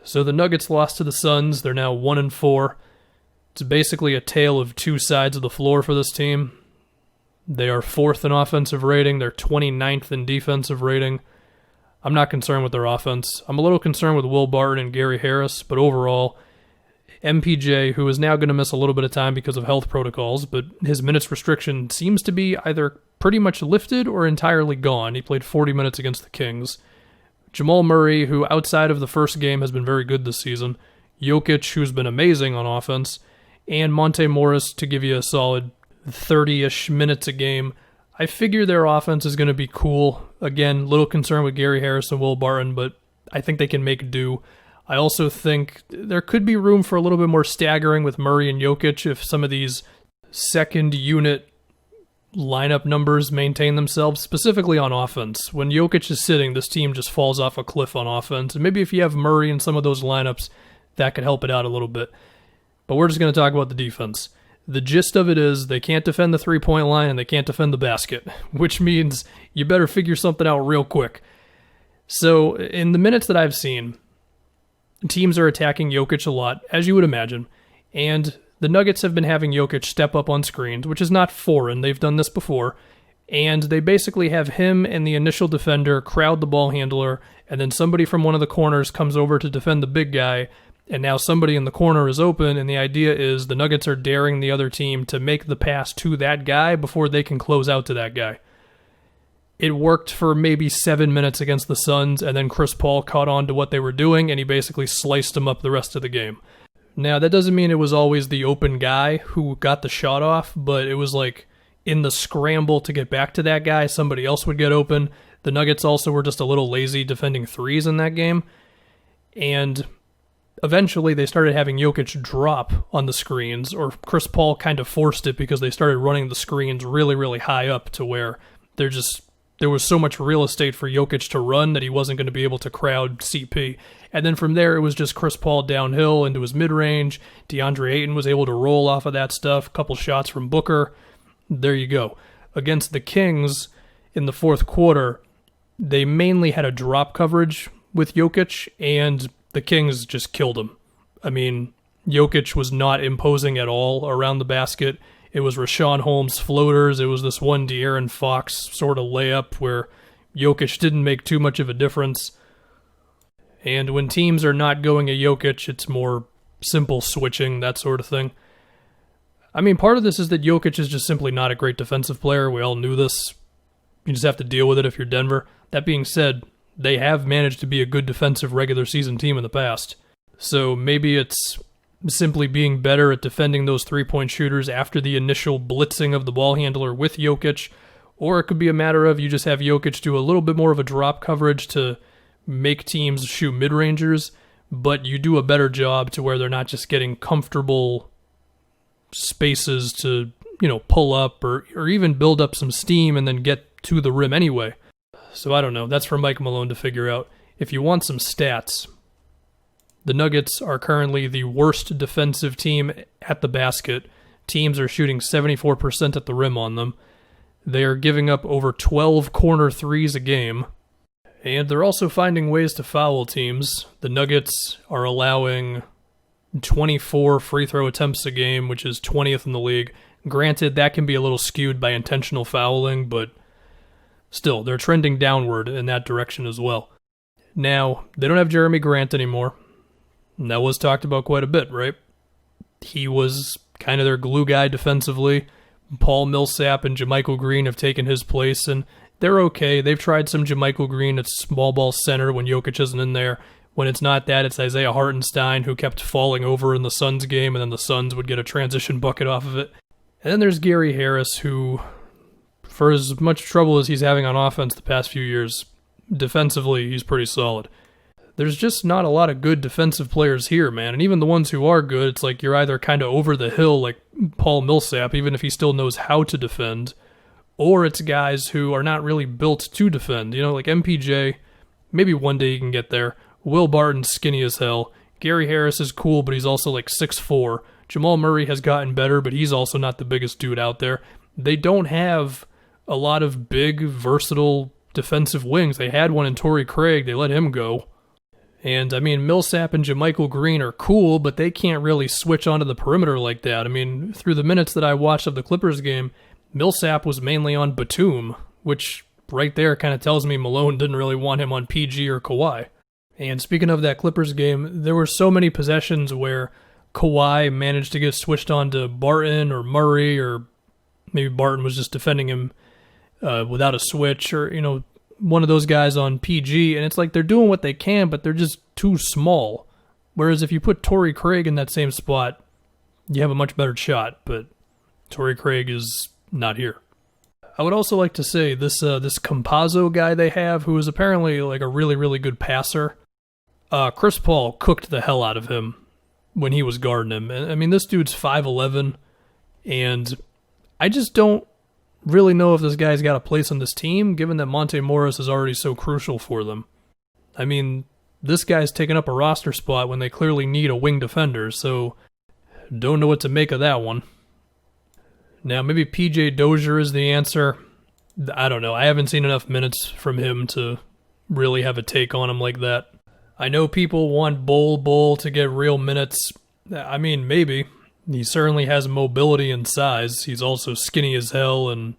So the Nuggets lost to the Suns. They're now 1-4. It's basically a tale of two sides of the floor for this team. They are 4th in offensive rating. They're 29th in defensive rating. I'm not concerned with their offense. I'm a little concerned with Will Barton and Gary Harris, but overall, MPJ, who is now going to miss a little bit of time because of health protocols, but his minutes restriction seems to be either pretty much lifted or entirely gone. He played 40 minutes against the Kings. Jamal Murray, who outside of the first game has been very good this season. Jokic, who's been amazing on offense. And Monte Morris to give you a solid 30-ish minutes a game. I figure their offense is going to be cool. Again, little concerned with Gary Harris and Will Barton, but I think they can make do. I also think there could be room for a little bit more staggering with Murray and Jokic if some of these second unit lineup numbers maintain themselves, specifically on offense. When Jokic is sitting, this team just falls off a cliff on offense. And maybe if you have Murray in some of those lineups, that could help it out a little bit. But we're just going to talk about the defense. The gist of it is they can't defend the three-point line and they can't defend the basket, which means you better figure something out real quick. So in the minutes that I've seen, teams are attacking Jokic a lot, as you would imagine, and the Nuggets have been having Jokic step up on screens, which is not foreign. They've done this before, and they basically have him and the initial defender crowd the ball handler, and then somebody from one of the corners comes over to defend the big guy, and now somebody in the corner is open, and the idea is the Nuggets are daring the other team to make the pass to that guy before they can close out to that guy. It worked for maybe 7 minutes against the Suns, and then Chris Paul caught on to what they were doing, and he basically sliced them up the rest of the game. Now, that doesn't mean it was always the open guy who got the shot off, but it was like in the scramble to get back to that guy, somebody else would get open. The Nuggets also were just a little lazy defending threes in that game, and eventually they started having Jokic drop on the screens, or Chris Paul kind of forced it because they started running the screens really, really high up to where there was so much real estate for Jokic to run that he wasn't going to be able to crowd CP. And then from there, it was just Chris Paul downhill into his mid-range. DeAndre Ayton was able to roll off of that stuff. A couple shots from Booker. There you go. Against the Kings in the fourth quarter, they mainly had a drop coverage with Jokic, and the Kings just killed him. I mean, Jokic was not imposing at all around the basket. It was Rashawn Holmes floaters. It was this one De'Aaron Fox sort of layup where Jokic didn't make too much of a difference. And when teams are not going a Jokic, it's more simple switching, that sort of thing. I mean, part of this is that Jokic is just simply not a great defensive player. We all knew this. You just have to deal with it if you're Denver. That being said, they have managed to be a good defensive regular season team in the past. So maybe it's simply being better at defending those three-point shooters after the initial blitzing of the ball handler with Jokic, or it could be a matter of you just have Jokic do a little bit more of a drop coverage to make teams shoot mid-rangers, but you do a better job to where they're not just getting comfortable spaces to, pull up or even build up some steam and then get to the rim anyway. So I don't know. That's for Mike Malone to figure out. If you want some stats, the Nuggets are currently the worst defensive team at the basket. Teams are shooting 74% at the rim on them. They are giving up over 12 corner threes a game. And they're also finding ways to foul teams. The Nuggets are allowing 24 free throw attempts a game, which is 20th in the league. Granted, that can be a little skewed by intentional fouling, but still, they're trending downward in that direction as well. Now, they don't have Jeremy Grant anymore. And that was talked about quite a bit, right? He was kind of their glue guy defensively. Paul Millsap and JaMychal Green have taken his place, and they're okay. They've tried some JaMychal Green at small ball center when Jokic isn't in there. When it's not that, it's Isaiah Hartenstein, who kept falling over in the Suns game, and then the Suns would get a transition bucket off of it. And then there's Gary Harris, who, for as much trouble as he's having on offense the past few years, defensively, he's pretty solid. There's just not a lot of good defensive players here, man. And even the ones who are good, it's like you're either kind of over the hill like Paul Millsap, even if he still knows how to defend, or it's guys who are not really built to defend. Like MPJ, maybe one day he can get there. Will Barton's skinny as hell. Gary Harris is cool, but he's also like 6'4". Jamal Murray has gotten better, but he's also not the biggest dude out there. They don't have a lot of big, versatile defensive wings. They had one in Torrey Craig. They let him go. And, I mean, Millsap and JaMychal Green are cool, but they can't really switch onto the perimeter like that. I mean, through the minutes that I watched of the Clippers game, Millsap was mainly on Batum, which right there kind of tells me Malone didn't really want him on PG or Kawhi. And speaking of that Clippers game, there were so many possessions where Kawhi managed to get switched on to Barton or Murray, or maybe Barton was just defending him without a switch, or, one of those guys on PG, and it's like they're doing what they can, but they're just too small. Whereas if you put Torrey Craig in that same spot, you have a much better shot, but Torrey Craig is not here. I would also like to say this Campazzo guy they have, who is apparently like a really, really good passer, Chris Paul cooked the hell out of him when he was guarding him. I mean, this dude's 5'11", and I just don't really know if this guy's got a place on this team, given that Monte Morris is already so crucial for them. I mean, this guy's taking up a roster spot when they clearly need a wing defender, so don't know what to make of that one. Now, maybe PJ Dozier is the answer. I don't know. I haven't seen enough minutes from him to really have a take on him like that. I know people want Bol to get real minutes. I mean, maybe. He certainly has mobility and size. He's also skinny as hell, and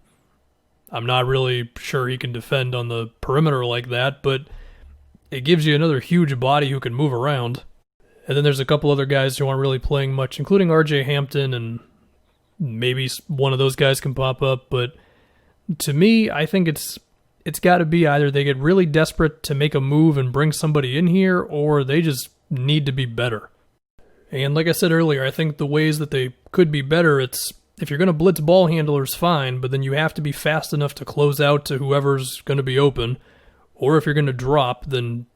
I'm not really sure he can defend on the perimeter like that, but it gives you another huge body who can move around. And then there's a couple other guys who aren't really playing much, including RJ Hampton, and maybe one of those guys can pop up. But to me, I think it's got to be either they get really desperate to make a move and bring somebody in here, or they just need to be better. And like I said earlier, I think the ways that they could be better, it's if you're going to blitz ball handlers, fine, but then you have to be fast enough to close out to whoever's going to be open. Or if you're going to drop, then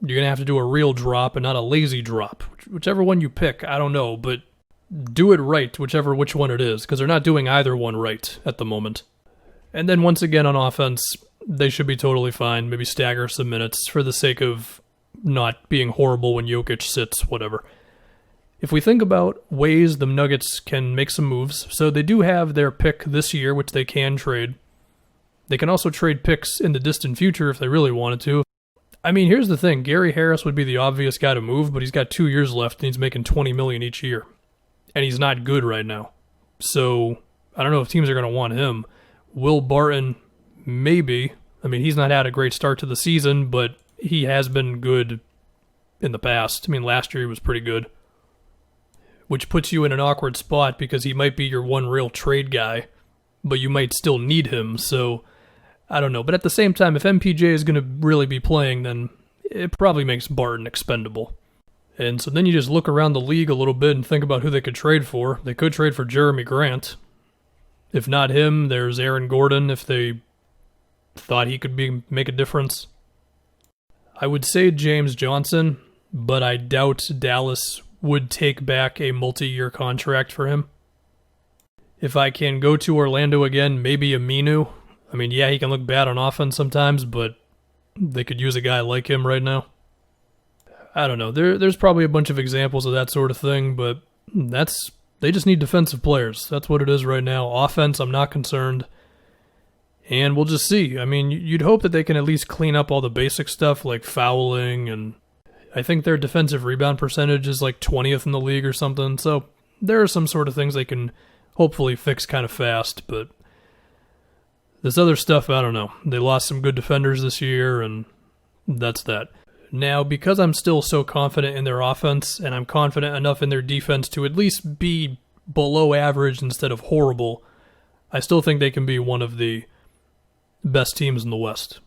you're going to have to do a real drop and not a lazy drop. Whichever one you pick, I don't know, but do it right, which one it is, because they're not doing either one right at the moment. And then once again on offense, they should be totally fine. Maybe stagger some minutes for the sake of not being horrible when Jokic sits, whatever. If we think about ways the Nuggets can make some moves, so they do have their pick this year, which they can trade. They can also trade picks in the distant future if they really wanted to. I mean, here's the thing. Gary Harris would be the obvious guy to move, but he's got 2 years left and he's making $20 million each year. And he's not good right now. So I don't know if teams are going to want him. Will Barton, maybe. I mean, he's not had a great start to the season, but he has been good in the past. I mean, last year he was pretty good. Which puts you in an awkward spot because he might be your one real trade guy, but you might still need him, so I don't know. But at the same time, if MPJ is going to really be playing, then it probably makes Barton expendable. And so then you just look around the league a little bit and think about who they could trade for. They could trade for Jeremy Grant. If not him, there's Aaron Gordon if they thought he could make a difference. I would say James Johnson, but I doubt Dallas would take back a multi-year contract for him. If I can go to Orlando again, maybe Aminu. I mean, yeah, he can look bad on offense sometimes, but they could use a guy like him right now. I don't know. There's probably a bunch of examples of that sort of thing, but they just need defensive players. That's what it is right now. Offense, I'm not concerned. And we'll just see. I mean, you'd hope that they can at least clean up all the basic stuff like fouling, and I think their defensive rebound percentage is like 20th in the league or something. So there are some sort of things they can hopefully fix kind of fast, but this other stuff, I don't know. They lost some good defenders this year, and that's that. Now, because I'm still so confident in their offense, and I'm confident enough in their defense to at least be below average instead of horrible, I still think they can be one of the best teams in the West.